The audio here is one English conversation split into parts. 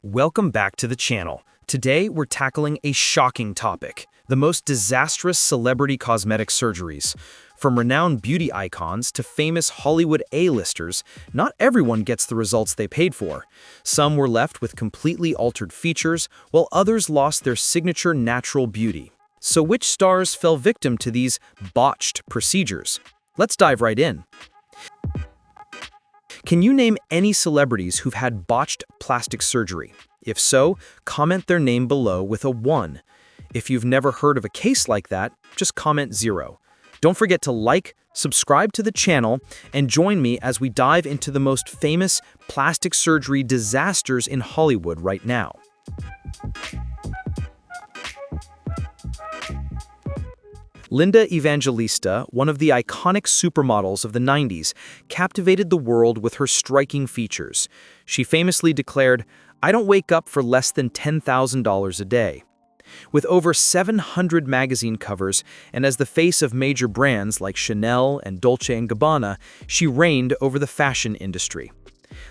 Welcome back to the channel. Today, we're tackling a shocking topic: the most disastrous celebrity cosmetic surgeries. From renowned beauty icons to famous Hollywood A-listers, not everyone gets the results they paid for. Some were left with completely altered features, while others lost their signature natural beauty. So which stars fell victim to these botched procedures? Let's dive right in. Can you name any celebrities who've had botched plastic surgery? If so, comment their name below with a 1. If you've never heard of a case like that, just comment 0. Don't forget to like, subscribe to the channel, and join me as we dive into the most famous plastic surgery disasters in Hollywood right now. Linda Evangelista, one of the iconic supermodels of the 90s, captivated the world with her striking features. She famously declared, "I don't wake up for less than $10,000 a day." With over 700 magazine covers and as the face of major brands like Chanel and Dolce & Gabbana, she reigned over the fashion industry.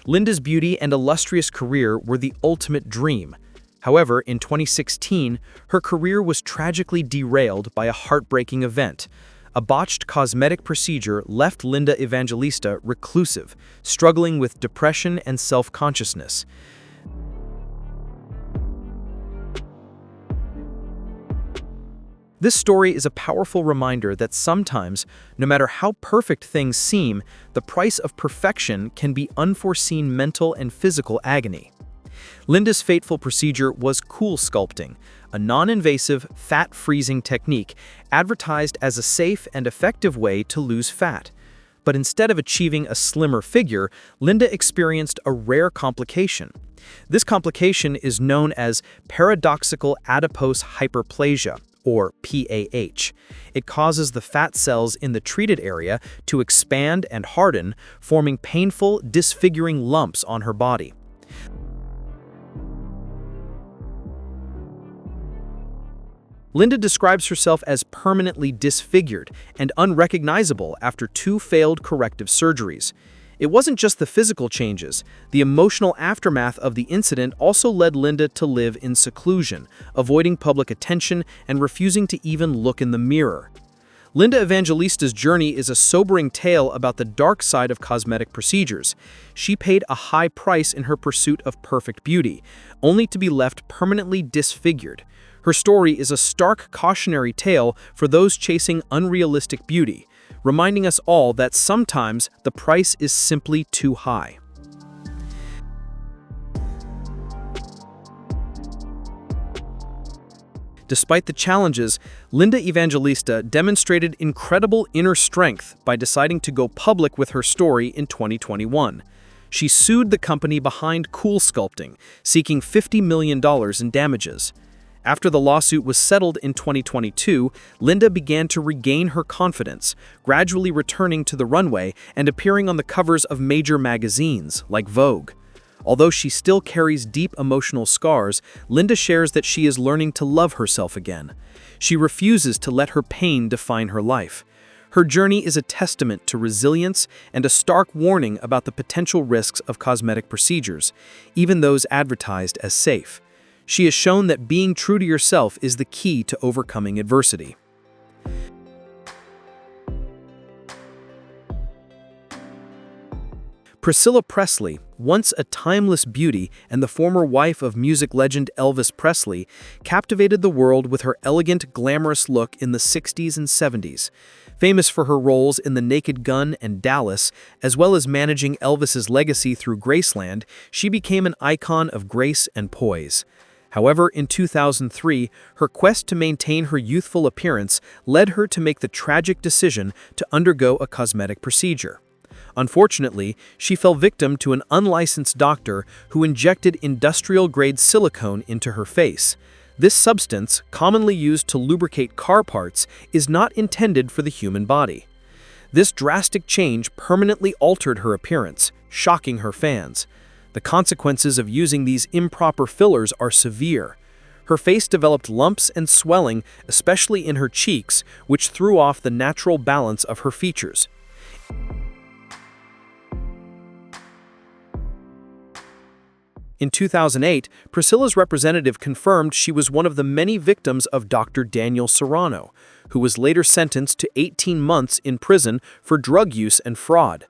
Linda's beauty and illustrious career were the ultimate dream. However, in 2016, her career was tragically derailed by a heartbreaking event. A botched cosmetic procedure left Linda Evangelista reclusive, struggling with depression and self-consciousness. This story is a powerful reminder that sometimes, no matter how perfect things seem, the price of perfection can be unforeseen mental and physical agony. Linda's fateful procedure was cool sculpting, a non-invasive, fat-freezing technique advertised as a safe and effective way to lose fat. But instead of achieving a slimmer figure, Linda experienced a rare complication. This complication is known as paradoxical adipose hyperplasia, or PAH. It causes the fat cells in the treated area to expand and harden, forming painful, disfiguring lumps on her body. Linda describes herself as permanently disfigured and unrecognizable after 2 failed corrective surgeries. It wasn't just the physical changes. The emotional aftermath of the incident also led Linda to live in seclusion, avoiding public attention and refusing to even look in the mirror. Linda Evangelista's journey is a sobering tale about the dark side of cosmetic procedures. She paid a high price in her pursuit of perfect beauty, only to be left permanently disfigured. Her story is a stark cautionary tale for those chasing unrealistic beauty, reminding us all that sometimes the price is simply too high. Despite the challenges, Linda Evangelista demonstrated incredible inner strength by deciding to go public with her story in 2021. She sued the company behind Cool Sculpting, seeking $50 million in damages. After the lawsuit was settled in 2022, Linda began to regain her confidence, gradually returning to the runway and appearing on the covers of major magazines like Vogue. Although she still carries deep emotional scars, Linda shares that she is learning to love herself again. She refuses to let her pain define her life. Her journey is a testament to resilience and a stark warning about the potential risks of cosmetic procedures, even those advertised as safe. She has shown that being true to yourself is the key to overcoming adversity. Priscilla Presley, once a timeless beauty and the former wife of music legend Elvis Presley, captivated the world with her elegant, glamorous look in the 60s and 70s. Famous for her roles in The Naked Gun and Dallas, as well as managing Elvis's legacy through Graceland, she became an icon of grace and poise. However, in 2003, her quest to maintain her youthful appearance led her to make the tragic decision to undergo a cosmetic procedure. Unfortunately, she fell victim to an unlicensed doctor who injected industrial-grade silicone into her face. This substance, commonly used to lubricate car parts, is not intended for the human body. This drastic change permanently altered her appearance, shocking her fans. The consequences of using these improper fillers are severe. Her face developed lumps and swelling, especially in her cheeks, which threw off the natural balance of her features. In 2008, Priscilla's representative confirmed she was one of the many victims of Dr. Daniel Serrano, who was later sentenced to 18 months in prison for drug use and fraud.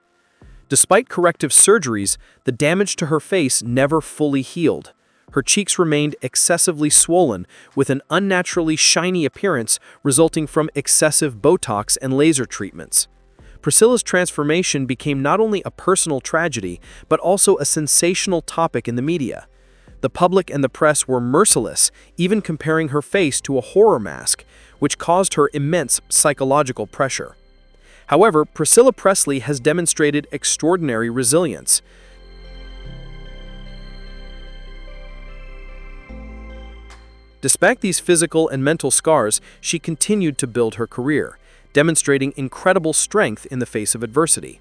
Despite corrective surgeries, the damage to her face never fully healed. Her cheeks remained excessively swollen, with an unnaturally shiny appearance resulting from excessive Botox and laser treatments. Priscilla's transformation became not only a personal tragedy, but also a sensational topic in the media. The public and the press were merciless, even comparing her face to a horror mask, which caused her immense psychological pressure. However, Priscilla Presley has demonstrated extraordinary resilience. Despite these physical and mental scars, she continued to build her career, demonstrating incredible strength in the face of adversity.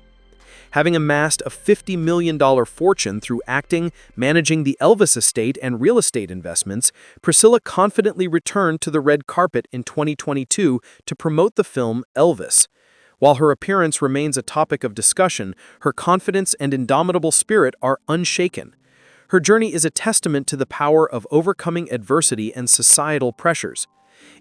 Having amassed a $50 million fortune through acting, managing the Elvis estate, and real estate investments, Priscilla confidently returned to the red carpet in 2022 to promote the film Elvis. While her appearance remains a topic of discussion, her confidence and indomitable spirit are unshaken. Her journey is a testament to the power of overcoming adversity and societal pressures.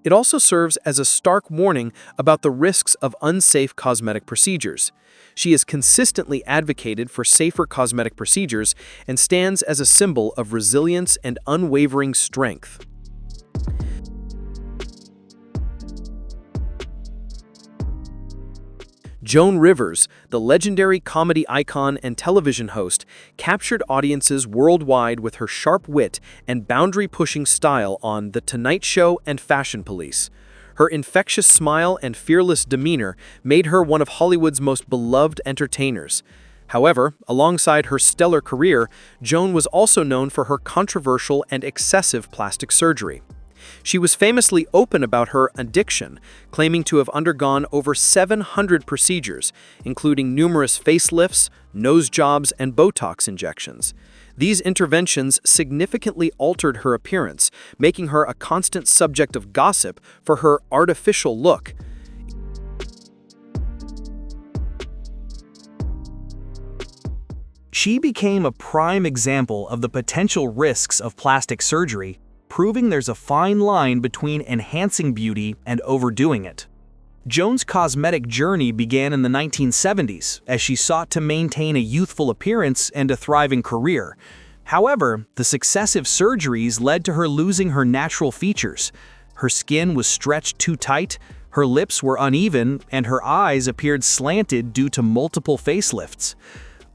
It also serves as a stark warning about the risks of unsafe cosmetic procedures. She has consistently advocated for safer cosmetic procedures and stands as a symbol of resilience and unwavering strength. Joan Rivers, the legendary comedy icon and television host, captured audiences worldwide with her sharp wit and boundary-pushing style on The Tonight Show and Fashion Police. Her infectious smile and fearless demeanor made her one of Hollywood's most beloved entertainers. However, alongside her stellar career, Joan was also known for her controversial and excessive plastic surgery. She was famously open about her addiction, claiming to have undergone over 700 procedures, including numerous facelifts, nose jobs, and Botox injections. These interventions significantly altered her appearance, making her a constant subject of gossip for her artificial look. She became a prime example of the potential risks of plastic surgery, proving there's a fine line between enhancing beauty and overdoing it. Joan's cosmetic journey began in the 1970s as she sought to maintain a youthful appearance and a thriving career. However, the successive surgeries led to her losing her natural features. Her skin was stretched too tight, her lips were uneven, and her eyes appeared slanted due to multiple facelifts.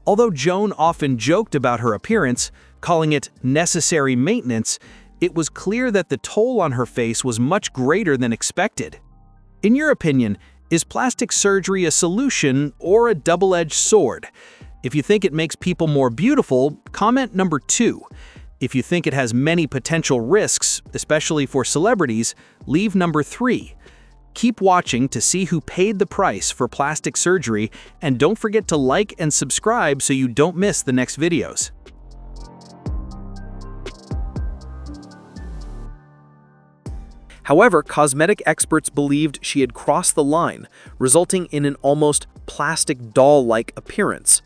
Although Joan often joked about her appearance, calling it necessary maintenance, it was clear that the toll on her face was much greater than expected. In your opinion, is plastic surgery a solution or a double-edged sword? If you think it makes people more beautiful, comment number 2. If you think it has many potential risks, especially for celebrities, leave number 3. Keep watching to see who paid the price for plastic surgery, and don't forget to like and subscribe so you don't miss the next videos. However, cosmetic experts believed she had crossed the line, resulting in an almost plastic doll-like appearance.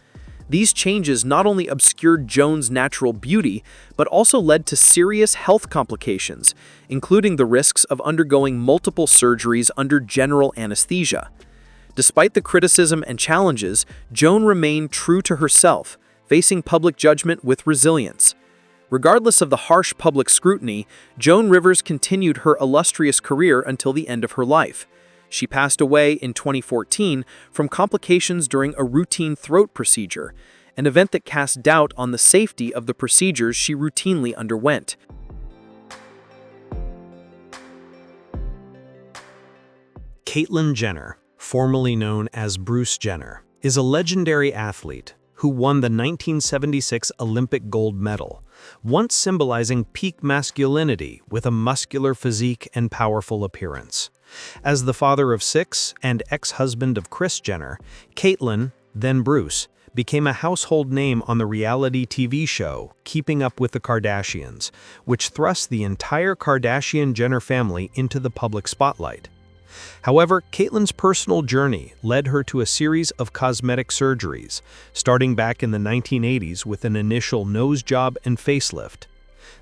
These changes not only obscured Joan's natural beauty, but also led to serious health complications, including the risks of undergoing multiple surgeries under general anesthesia. Despite the criticism and challenges, Joan remained true to herself, facing public judgment with resilience. Regardless of the harsh public scrutiny, Joan Rivers continued her illustrious career until the end of her life. She passed away in 2014 from complications during a routine throat procedure, an event that cast doubt on the safety of the procedures she routinely underwent. Caitlyn Jenner, formerly known as Bruce Jenner, is a legendary athlete who won the 1976 Olympic gold medal, once symbolizing peak masculinity with a muscular physique and powerful appearance. As the father of 6 and ex-husband of Kris Jenner, Caitlyn, then Bruce, became a household name on the reality TV show Keeping Up with the Kardashians, which thrust the entire Kardashian-Jenner family into the public spotlight. However, Caitlyn's personal journey led her to a series of cosmetic surgeries, starting back in the 1980s with an initial nose job and facelift.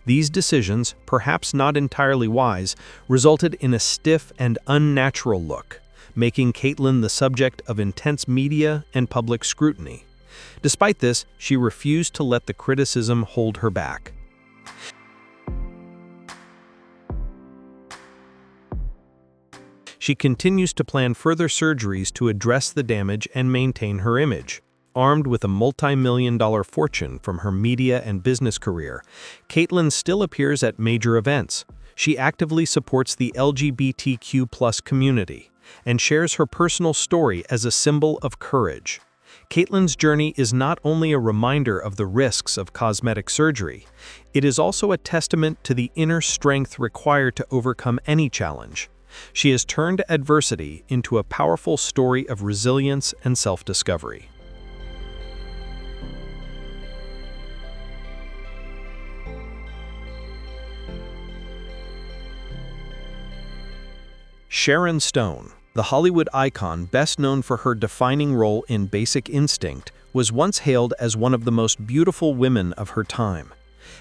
These decisions, perhaps not entirely wise, resulted in a stiff and unnatural look, making Caitlyn the subject of intense media and public scrutiny. Despite this, she refused to let the criticism hold her back. She continues to plan further surgeries to address the damage and maintain her image. Armed with a multi-million-dollar fortune from her media and business career, Caitlyn still appears at major events. She actively supports the LGBTQ+ community and shares her personal story as a symbol of courage. Caitlyn's journey is not only a reminder of the risks of cosmetic surgery, it is also a testament to the inner strength required to overcome any challenge. She has turned adversity into a powerful story of resilience and self-discovery. Sharon Stone, the Hollywood icon best known for her defining role in Basic Instinct, was once hailed as one of the most beautiful women of her time.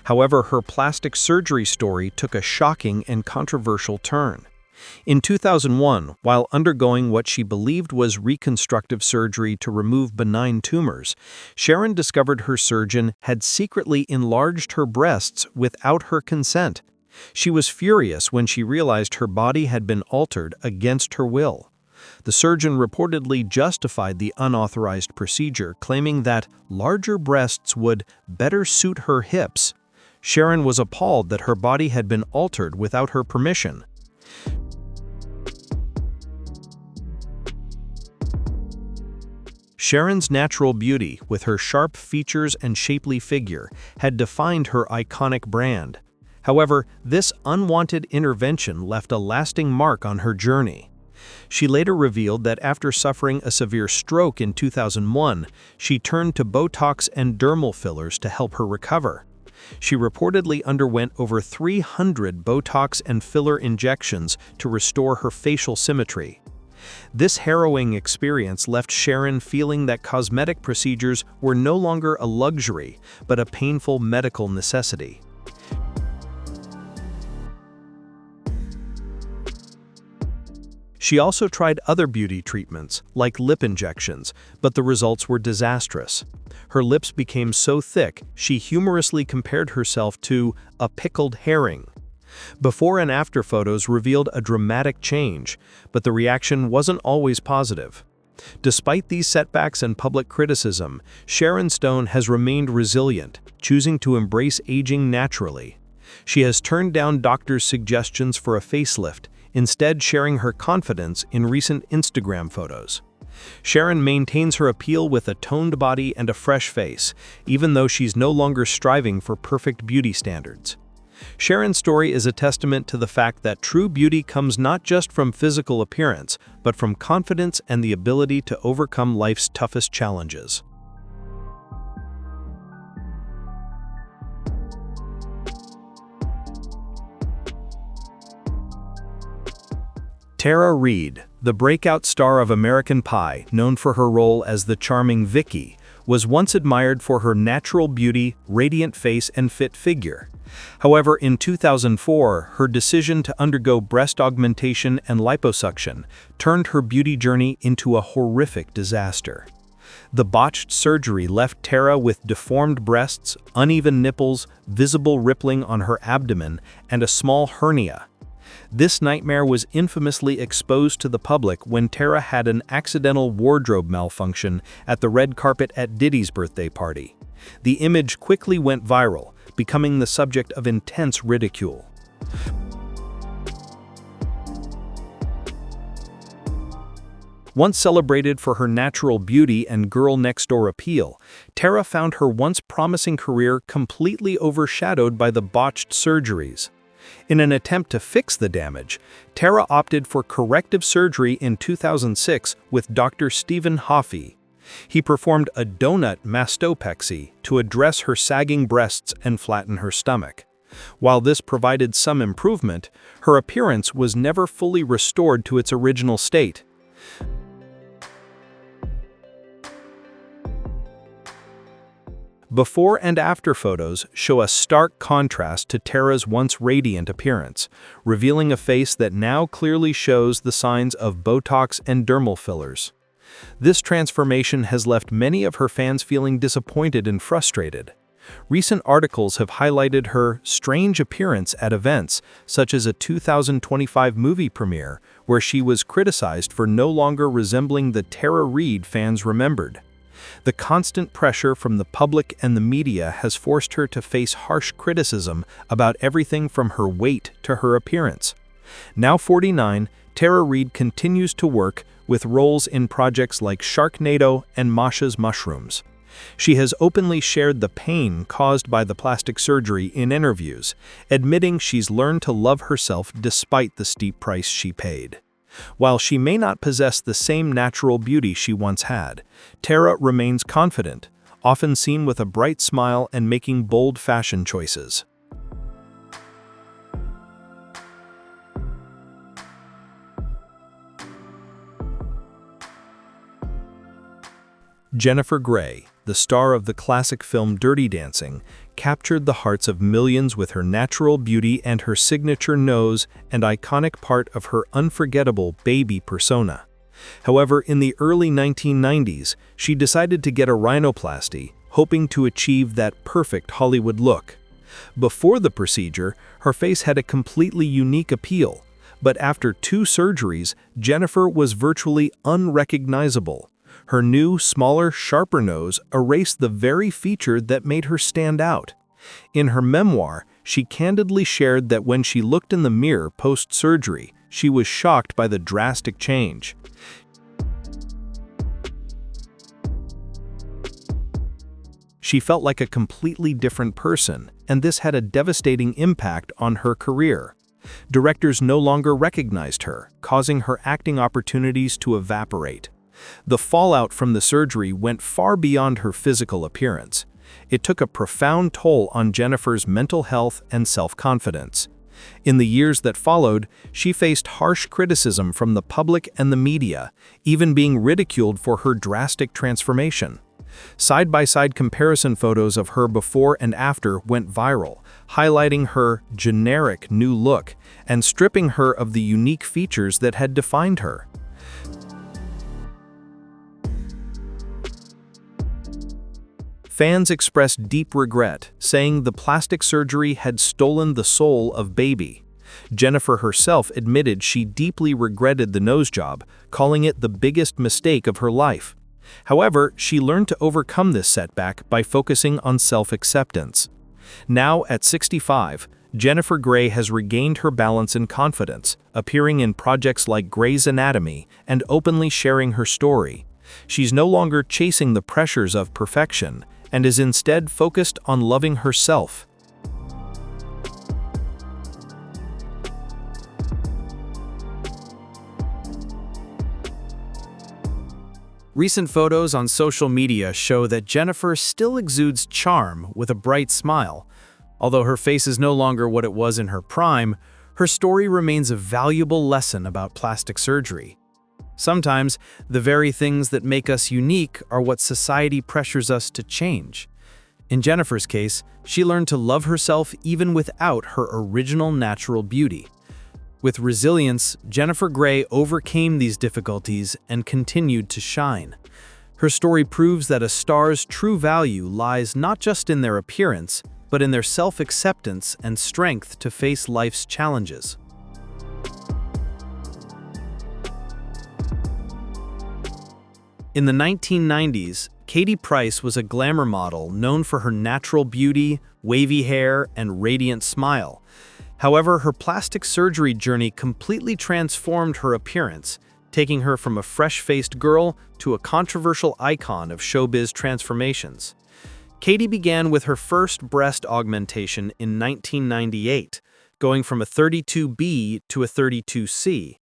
However, her plastic surgery story took a shocking and controversial turn. In 2001, while undergoing what she believed was reconstructive surgery to remove benign tumors, Sharon discovered her surgeon had secretly enlarged her breasts without her consent. She was furious when she realized her body had been altered against her will. The surgeon reportedly justified the unauthorized procedure, claiming that larger breasts would better suit her hips. Sharon was appalled that her body had been altered without her permission. Sharon's natural beauty, with her sharp features and shapely figure, had defined her iconic brand. However, this unwanted intervention left a lasting mark on her journey. She later revealed that after suffering a severe stroke in 2001, she turned to Botox and dermal fillers to help her recover. She reportedly underwent over 300 Botox and filler injections to restore her facial symmetry. This harrowing experience left Sharon feeling that cosmetic procedures were no longer a luxury, but a painful medical necessity. She also tried other beauty treatments, like lip injections, but the results were disastrous. Her lips became so thick, she humorously compared herself to a pickled herring. Before and after photos revealed a dramatic change, but the reaction wasn't always positive. Despite these setbacks and public criticism, Sharon Stone has remained resilient, choosing to embrace aging naturally. She has turned down doctors' suggestions for a facelift, instead sharing her confidence in recent Instagram photos. Sharon maintains her appeal with a toned body and a fresh face, even though she's no longer striving for perfect beauty standards. Sharon's story is a testament to the fact that true beauty comes not just from physical appearance, but from confidence and the ability to overcome life's toughest challenges. Tara Reid, the breakout star of American Pie, known for her role as the charming Vicky, was once admired for her natural beauty, radiant face, and fit figure. However, in 2004, her decision to undergo breast augmentation and liposuction turned her beauty journey into a horrific disaster. The botched surgery left Tara with deformed breasts, uneven nipples, visible rippling on her abdomen, and a small hernia. This nightmare was infamously exposed to the public when Tara had an accidental wardrobe malfunction at the red carpet at Diddy's birthday party. The image quickly went viral, becoming the subject of intense ridicule. Once celebrated for her natural beauty and girl-next-door appeal, Tara found her once promising career completely overshadowed by the botched surgeries. In an attempt to fix the damage, Tara opted for corrective surgery in 2006 with Dr. Stephen Hoffey. He performed a donut mastopexy to address her sagging breasts and flatten her stomach. While this provided some improvement, her appearance was never fully restored to its original state. Before and after photos show a stark contrast to Tara's once radiant appearance, revealing a face that now clearly shows the signs of Botox and dermal fillers. This transformation has left many of her fans feeling disappointed and frustrated. Recent articles have highlighted her strange appearance at events, such as a 2025 movie premiere, where she was criticized for no longer resembling the Tara Reid fans remembered. The constant pressure from the public and the media has forced her to face harsh criticism about everything from her weight to her appearance. Now 49, Tara Reid continues to work with roles in projects like Sharknado and Masha's Mushrooms. She has openly shared the pain caused by the plastic surgery in interviews, admitting she's learned to love herself despite the steep price she paid. While she may not possess the same natural beauty she once had, Tara remains confident, often seen with a bright smile and making bold fashion choices. Jennifer Grey, the star of the classic film Dirty Dancing, captured the hearts of millions with her natural beauty and her signature nose and iconic part of her unforgettable baby persona. However, in the early 1990s, she decided to get a rhinoplasty, hoping to achieve that perfect Hollywood look. Before the procedure, her face had a completely unique appeal, but after 2 surgeries, Jennifer was virtually unrecognizable. Her new, smaller, sharper nose erased the very feature that made her stand out. In her memoir, she candidly shared that when she looked in the mirror post-surgery, she was shocked by the drastic change. She felt like a completely different person, and this had a devastating impact on her career. Directors no longer recognized her, causing her acting opportunities to evaporate. The fallout from the surgery went far beyond her physical appearance. It took a profound toll on Jennifer's mental health and self-confidence. In the years that followed, she faced harsh criticism from the public and the media, even being ridiculed for her drastic transformation. Side-by-side comparison photos of her before and after went viral, highlighting her generic new look and stripping her of the unique features that had defined her. Fans expressed deep regret, saying the plastic surgery had stolen the soul of Baby. Jennifer herself admitted she deeply regretted the nose job, calling it the biggest mistake of her life. However, she learned to overcome this setback by focusing on self-acceptance. Now, at 65, Jennifer Grey has regained her balance and confidence, appearing in projects like Grey's Anatomy and openly sharing her story. She's no longer chasing the pressures of perfection, and is instead focused on loving herself. Recent photos on social media show that Jennifer still exudes charm with a bright smile. Although her face is no longer what it was in her prime, her story remains a valuable lesson about plastic surgery. Sometimes, the very things that make us unique are what society pressures us to change. In Jennifer's case, she learned to love herself even without her original natural beauty. With resilience, Jennifer Grey overcame these difficulties and continued to shine. Her story proves that a star's true value lies not just in their appearance, but in their self-acceptance and strength to face life's challenges. In the 1990s, Katie Price was a glamour model known for her natural beauty, wavy hair, and radiant smile. However, her plastic surgery journey completely transformed her appearance, taking her from a fresh-faced girl to a controversial icon of showbiz transformations. Katie began with her first breast augmentation in 1998, going from a 32B to a 32C.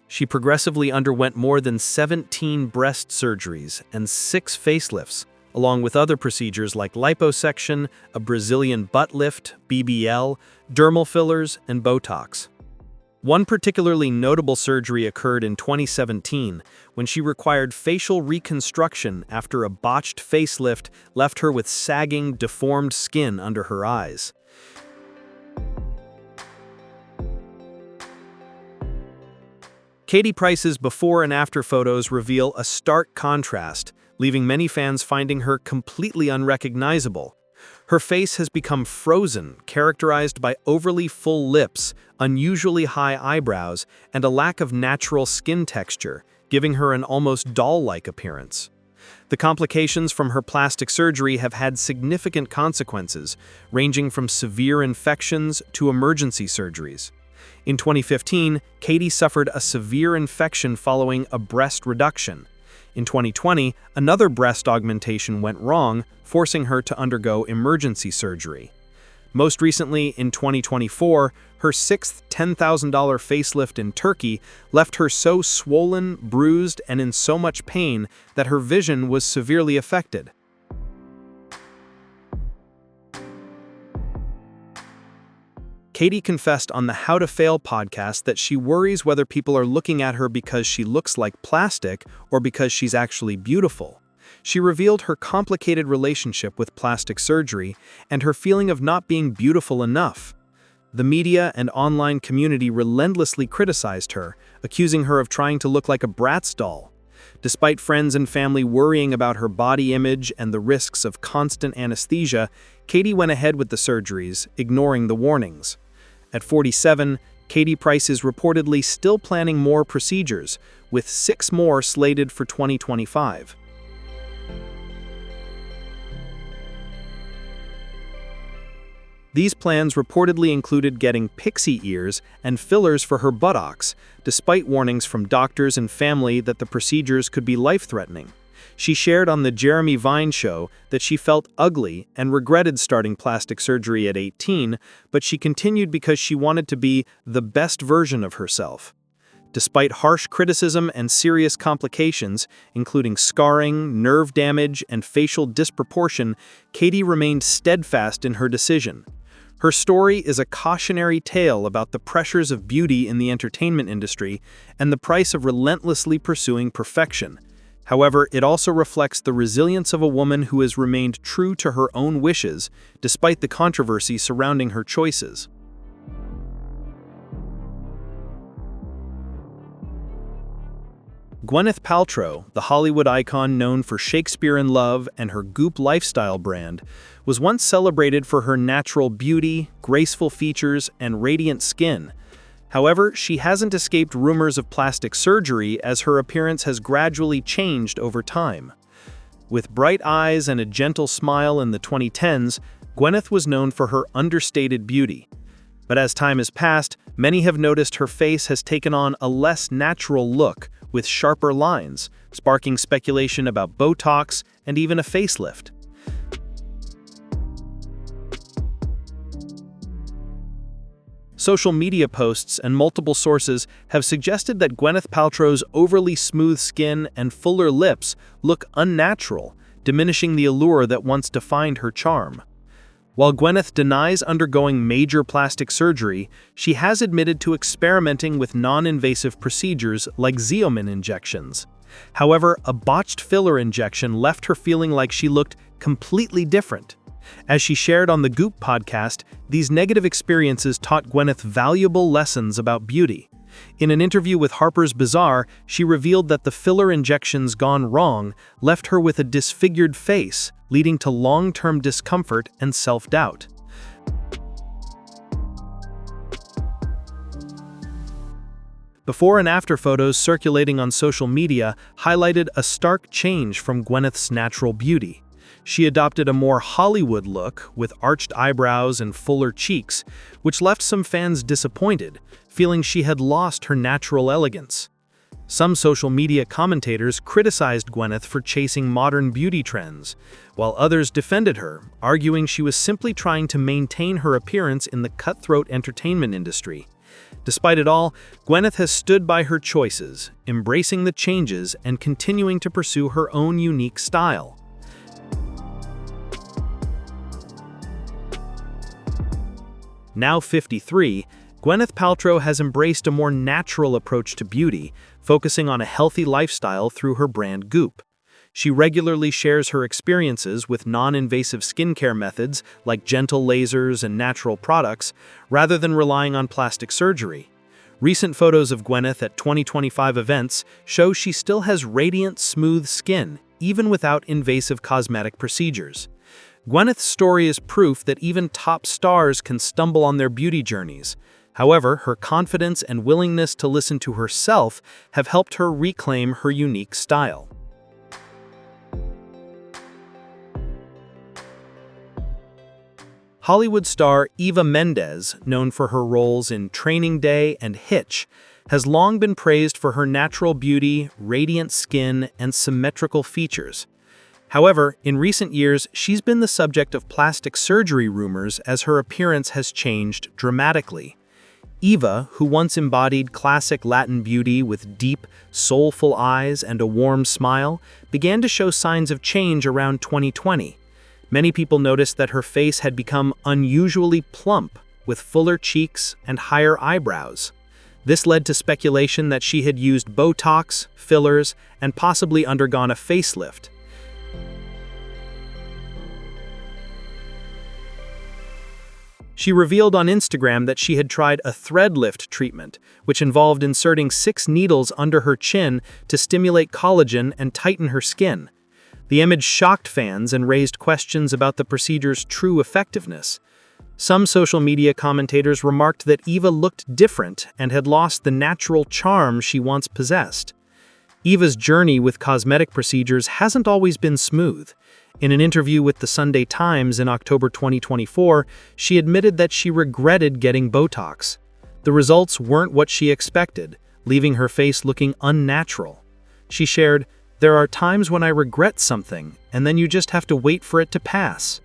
She progressively underwent more than 17 breast surgeries and 6 facelifts, along with other procedures like liposuction, a Brazilian butt lift, BBL, dermal fillers, and Botox. One particularly notable surgery occurred in 2017 when she required facial reconstruction after a botched facelift left her with sagging, deformed skin under her eyes. Katie Price's before and after photos reveal a stark contrast, leaving many fans finding her completely unrecognizable. Her face has become frozen, characterized by overly full lips, unusually high eyebrows, and a lack of natural skin texture, giving her an almost doll-like appearance. The complications from her plastic surgery have had significant consequences, ranging from severe infections to emergency surgeries. In 2015, Katie suffered a severe infection following a breast reduction. In 2020, another breast augmentation went wrong, forcing her to undergo emergency surgery. Most recently, in 2024, her sixth $10,000 facelift in Turkey left her so swollen, bruised, and in so much pain that her vision was severely affected. Katie confessed on the How to Fail podcast that she worries whether people are looking at her because she looks like plastic or because she's actually beautiful. She revealed her complicated relationship with plastic surgery and her feeling of not being beautiful enough. The media and online community relentlessly criticized her, accusing her of trying to look like a Bratz doll. Despite friends and family worrying about her body image and the risks of constant anesthesia, Katie went ahead with the surgeries, ignoring the warnings. At 47, Katie Price is reportedly still planning more procedures, with 6 more slated for 2025. These plans reportedly included getting pixie ears and fillers for her buttocks, despite warnings from doctors and family that the procedures could be life-threatening. She shared on The Jeremy Vine Show that she felt ugly and regretted starting plastic surgery at 18, but she continued because she wanted to be the best version of herself. Despite harsh criticism and serious complications, including scarring, nerve damage, and facial disproportion, Katie remained steadfast in her decision. Her story is a cautionary tale about the pressures of beauty in the entertainment industry and the price of relentlessly pursuing perfection. However, it also reflects the resilience of a woman who has remained true to her own wishes, despite the controversy surrounding her choices. Gwyneth Paltrow, the Hollywood icon known for Shakespeare in Love and her Goop lifestyle brand, was once celebrated for her natural beauty, graceful features, and radiant skin. However, she hasn't escaped rumors of plastic surgery as her appearance has gradually changed over time. With bright eyes and a gentle smile in the 2010s, Gwyneth was known for her understated beauty. But as time has passed, many have noticed her face has taken on a less natural look, with sharper lines, sparking speculation about Botox and even a facelift. Social media posts and multiple sources have suggested that Gwyneth Paltrow's overly smooth skin and fuller lips look unnatural, diminishing the allure that once defined her charm. While Gwyneth denies undergoing major plastic surgery, she has admitted to experimenting with non-invasive procedures like Xeomin injections. However, a botched filler injection left her feeling like she looked completely different. As she shared on the Goop podcast, these negative experiences taught Gwyneth valuable lessons about beauty. In an interview with Harper's Bazaar, she revealed that the filler injections gone wrong left her with a disfigured face, leading to long-term discomfort and self-doubt. Before and after photos circulating on social media highlighted a stark change from Gwyneth's natural beauty. She adopted a more Hollywood look with arched eyebrows and fuller cheeks, which left some fans disappointed, feeling she had lost her natural elegance. Some social media commentators criticized Gwyneth for chasing modern beauty trends, while others defended her, arguing she was simply trying to maintain her appearance in the cutthroat entertainment industry. Despite it all, Gwyneth has stood by her choices, embracing the changes and continuing to pursue her own unique style. Now 53, Gwyneth Paltrow has embraced a more natural approach to beauty, focusing on a healthy lifestyle through her brand Goop. She regularly shares her experiences with non-invasive skincare methods like gentle lasers and natural products, rather than relying on plastic surgery. Recent photos of Gwyneth at 2025 events show she still has radiant, smooth skin, even without invasive cosmetic procedures. Gwyneth's story is proof that even top stars can stumble on their beauty journeys. However, her confidence and willingness to listen to herself have helped her reclaim her unique style. Hollywood star Eva Mendes, known for her roles in Training Day and Hitch, has long been praised for her natural beauty, radiant skin, and symmetrical features. However, in recent years, she's been the subject of plastic surgery rumors as her appearance has changed dramatically. Eva, who once embodied classic Latin beauty with deep, soulful eyes and a warm smile, began to show signs of change around 2020. Many people noticed that her face had become unusually plump, with fuller cheeks and higher eyebrows. This led to speculation that she had used Botox, fillers, and possibly undergone a facelift. She revealed on Instagram that she had tried a thread lift treatment, which involved inserting 6 needles under her chin to stimulate collagen and tighten her skin. The image shocked fans and raised questions about the procedure's true effectiveness. Some social media commentators remarked that Eva looked different and had lost the natural charm she once possessed. Eva's journey with cosmetic procedures hasn't always been smooth. In an interview with the Sunday Times in October 2024, she admitted that she regretted getting Botox. The results weren't what she expected, leaving her face looking unnatural. She shared, "There are times when I regret something, and then you just have to wait for it to pass."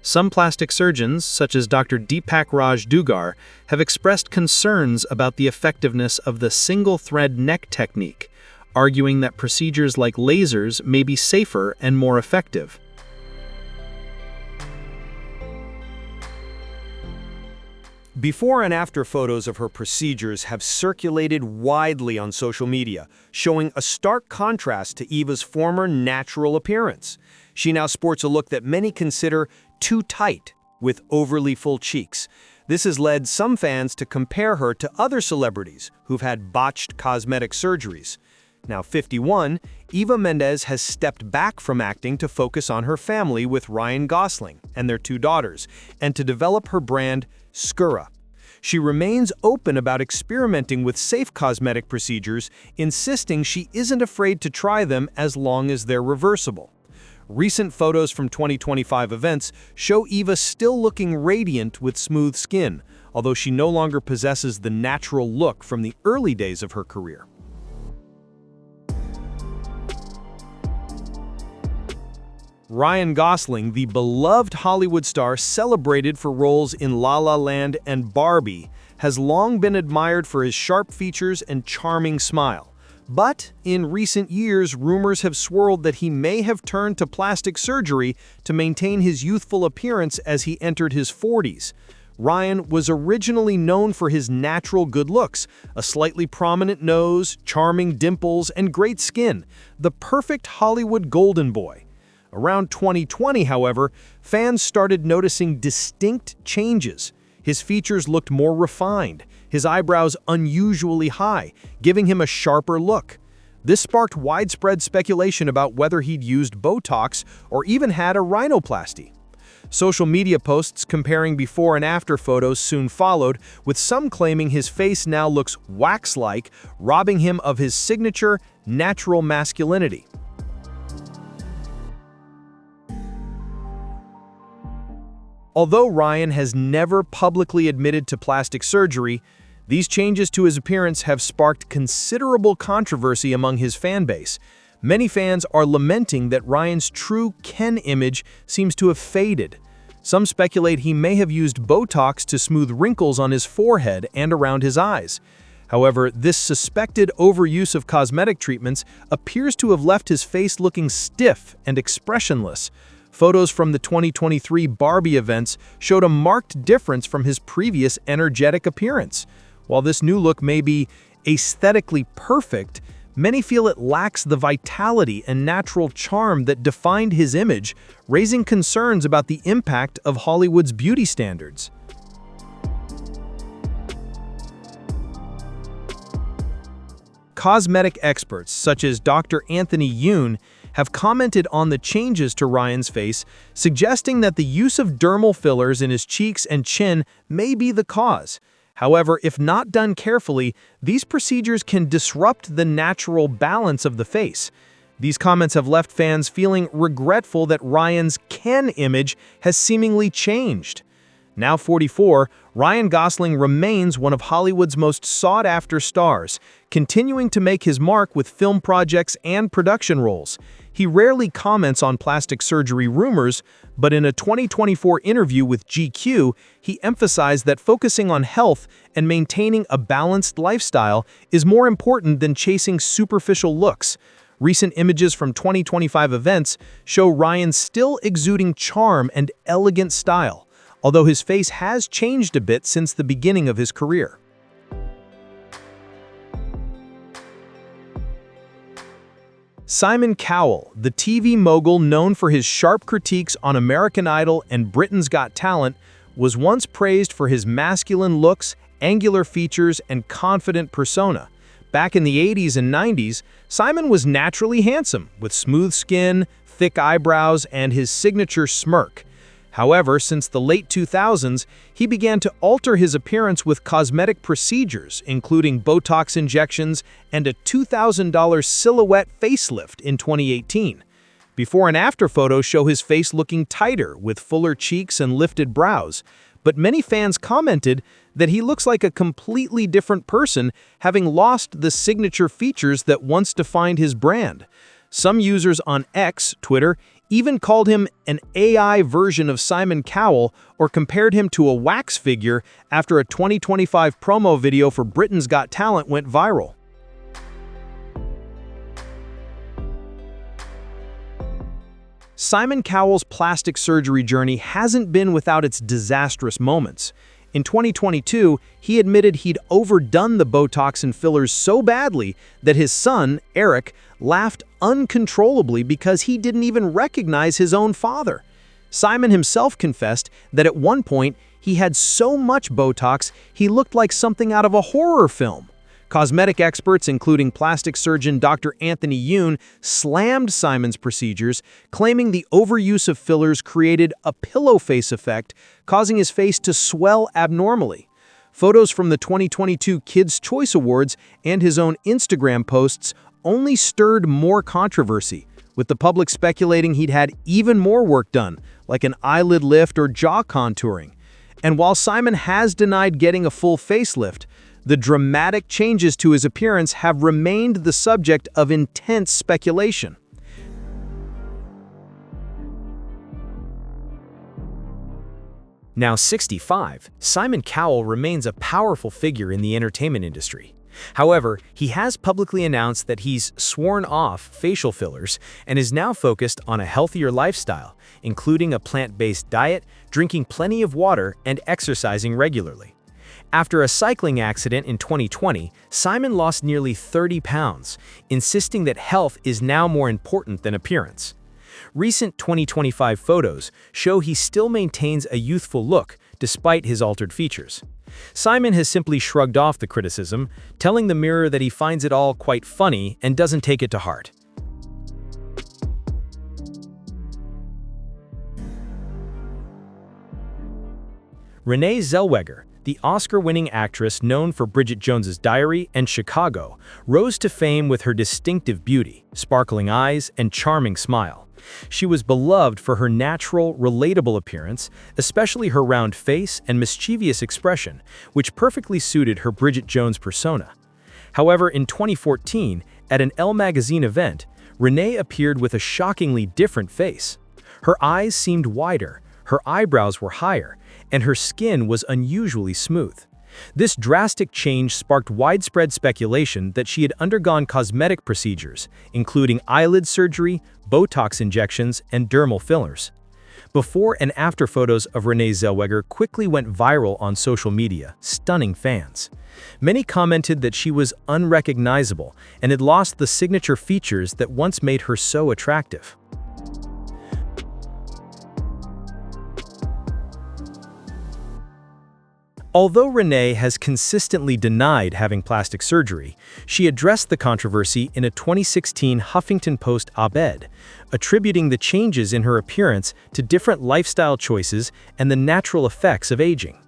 Some plastic surgeons, such as Dr. Deepak Raj Dugar, have expressed concerns about the effectiveness of the single-thread neck technique, arguing that procedures like lasers may be safer and more effective. Before and after photos of her procedures have circulated widely on social media, showing a stark contrast to Eva's former natural appearance. She now sports a look that many consider too tight, with overly full cheeks. This has led some fans to compare her to other celebrities who've had botched cosmetic surgeries. Now 51, Eva Mendes has stepped back from acting to focus on her family with Ryan Gosling and their 2 daughters, and to develop her brand, Skura. She remains open about experimenting with safe cosmetic procedures, insisting she isn't afraid to try them as long as they're reversible. Recent photos from 2025 events show Eva still looking radiant with smooth skin, although she no longer possesses the natural look from the early days of her career. Ryan Gosling, the beloved Hollywood star celebrated for roles in La La Land and Barbie, has long been admired for his sharp features and charming smile. But in recent years, rumors have swirled that he may have turned to plastic surgery to maintain his youthful appearance as he entered his 40s. Ryan was originally known for his natural good looks, a slightly prominent nose, charming dimples, and great skin, the perfect Hollywood golden boy. Around 2020, however, fans started noticing distinct changes. His features looked more refined, his eyebrows unusually high, giving him a sharper look. This sparked widespread speculation about whether he'd used Botox or even had a rhinoplasty. Social media posts comparing before and after photos soon followed, with some claiming his face now looks wax-like, robbing him of his signature, natural masculinity. Although Ryan has never publicly admitted to plastic surgery, these changes to his appearance have sparked considerable controversy among his fan base. Many fans are lamenting that Ryan's true Ken image seems to have faded. Some speculate he may have used Botox to smooth wrinkles on his forehead and around his eyes. However, this suspected overuse of cosmetic treatments appears to have left his face looking stiff and expressionless. Photos from the 2023 Barbie events showed a marked difference from his previous energetic appearance. While this new look may be aesthetically perfect, many feel it lacks the vitality and natural charm that defined his image, raising concerns about the impact of Hollywood's beauty standards. Cosmetic experts such as Dr. Anthony Yoon have commented on the changes to Ryan's face, suggesting that the use of dermal fillers in his cheeks and chin may be the cause. However, if not done carefully, these procedures can disrupt the natural balance of the face. These comments have left fans feeling regretful that Ryan's Ken image has seemingly changed. Now 44, Ryan Gosling remains one of Hollywood's most sought-after stars, continuing to make his mark with film projects and production roles. He rarely comments on plastic surgery rumors, but in a 2024 interview with GQ, he emphasized that focusing on health and maintaining a balanced lifestyle is more important than chasing superficial looks. Recent images from 2025 events show Ryan still exuding charm and elegant style, although his face has changed a bit since the beginning of his career. Simon Cowell, the TV mogul known for his sharp critiques on American Idol and Britain's Got Talent, was once praised for his masculine looks, angular features, and confident persona. Back in the 80s and 90s, Simon was naturally handsome, with smooth skin, thick eyebrows, and his signature smirk. However, since the late 2000s, he began to alter his appearance with cosmetic procedures, including Botox injections and a $2,000 silhouette facelift in 2018. Before and after photos show his face looking tighter, with fuller cheeks and lifted brows, but many fans commented that he looks like a completely different person, having lost the signature features that once defined his brand. Some users on X, Twitter, even called him an AI version of Simon Cowell or compared him to a wax figure after a 2025 promo video for Britain's Got Talent went viral. Simon Cowell's plastic surgery journey hasn't been without its disastrous moments. In 2022, he admitted he'd overdone the Botox and fillers so badly that his son, Eric, laughed uncontrollably because he didn't even recognize his own father. Simon himself confessed that at one point he had so much Botox he looked like something out of a horror film. Cosmetic experts, including plastic surgeon Dr. Anthony Yoon, slammed Simon's procedures, claiming the overuse of fillers created a pillow face effect, causing his face to swell abnormally. Photos from the 2022 Kids' Choice Awards and his own Instagram posts only stirred more controversy, with the public speculating he'd had even more work done, like an eyelid lift or jaw contouring. And while Simon has denied getting a full facelift, the dramatic changes to his appearance have remained the subject of intense speculation. Now 65, Simon Cowell remains a powerful figure in the entertainment industry. However, he has publicly announced that he's sworn off facial fillers and is now focused on a healthier lifestyle, including a plant-based diet, drinking plenty of water, and exercising regularly. After a cycling accident in 2020, Simon lost nearly 30 pounds, insisting that health is now more important than appearance. Recent 2025 photos show he still maintains a youthful look despite his altered features. Simon has simply shrugged off the criticism, telling the Mirror that he finds it all quite funny and doesn't take it to heart. Renee Zellweger, the Oscar-winning actress known for Bridget Jones's Diary and Chicago, rose to fame with her distinctive beauty, sparkling eyes, and charming smile. She was beloved for her natural, relatable appearance, especially her round face and mischievous expression, which perfectly suited her Bridget Jones persona. However, in 2014, at an Elle magazine event, Renee appeared with a shockingly different face. Her eyes seemed wider, her eyebrows were higher, and her skin was unusually smooth. This drastic change sparked widespread speculation that she had undergone cosmetic procedures, including eyelid surgery, Botox injections, and dermal fillers. Before and after photos of Renee Zellweger quickly went viral on social media, stunning fans. Many commented that she was unrecognizable and had lost the signature features that once made her so attractive. Although Renee has consistently denied having plastic surgery, she addressed the controversy in a 2016 Huffington Post op-ed, attributing the changes in her appearance to different lifestyle choices and the natural effects of aging.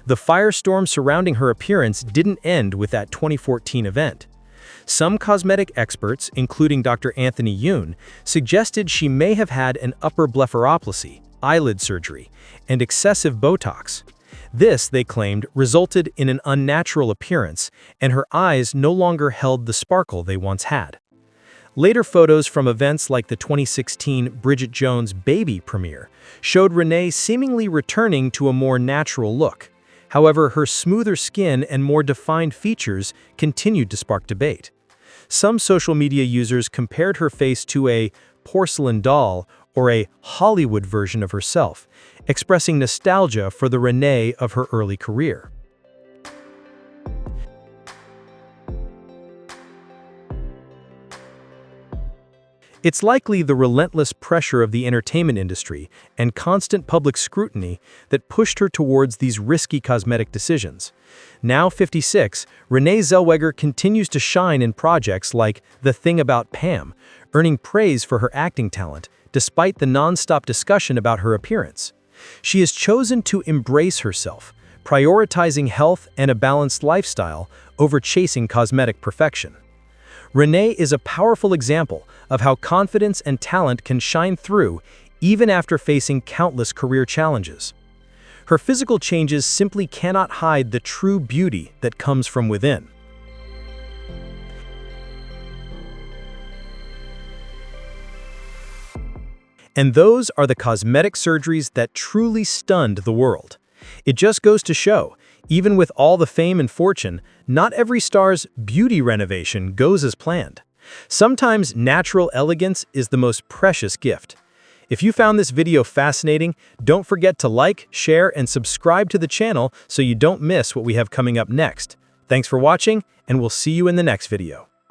The firestorm surrounding her appearance didn't end with that 2014 event. Some cosmetic experts, including Dr. Anthony Yoon, suggested she may have had an upper blepharoplasty, eyelid surgery, and excessive Botox. This, they claimed, resulted in an unnatural appearance, and her eyes no longer held the sparkle they once had. Later photos from events like the 2016 Bridget Jones' Baby premiere showed Renee seemingly returning to a more natural look. However, her smoother skin and more defined features continued to spark debate. Some social media users compared her face to a porcelain doll or a Hollywood version of herself, expressing nostalgia for the Renee of her early career. It's likely the relentless pressure of the entertainment industry and constant public scrutiny that pushed her towards these risky cosmetic decisions. Now 56, Renee Zellweger continues to shine in projects like The Thing About Pam, earning praise for her acting talent despite the non-stop discussion about her appearance. She has chosen to embrace herself, prioritizing health and a balanced lifestyle over chasing cosmetic perfection. Renee is a powerful example of how confidence and talent can shine through even after facing countless career challenges. Her physical changes simply cannot hide the true beauty that comes from within. And those are the cosmetic surgeries that truly stunned the world. It just goes to show, even with all the fame and fortune, not every star's beauty renovation goes as planned. Sometimes natural elegance is the most precious gift. If you found this video fascinating, don't forget to like, share, and subscribe to the channel so you don't miss what we have coming up next. Thanks for watching, and we'll see you in the next video.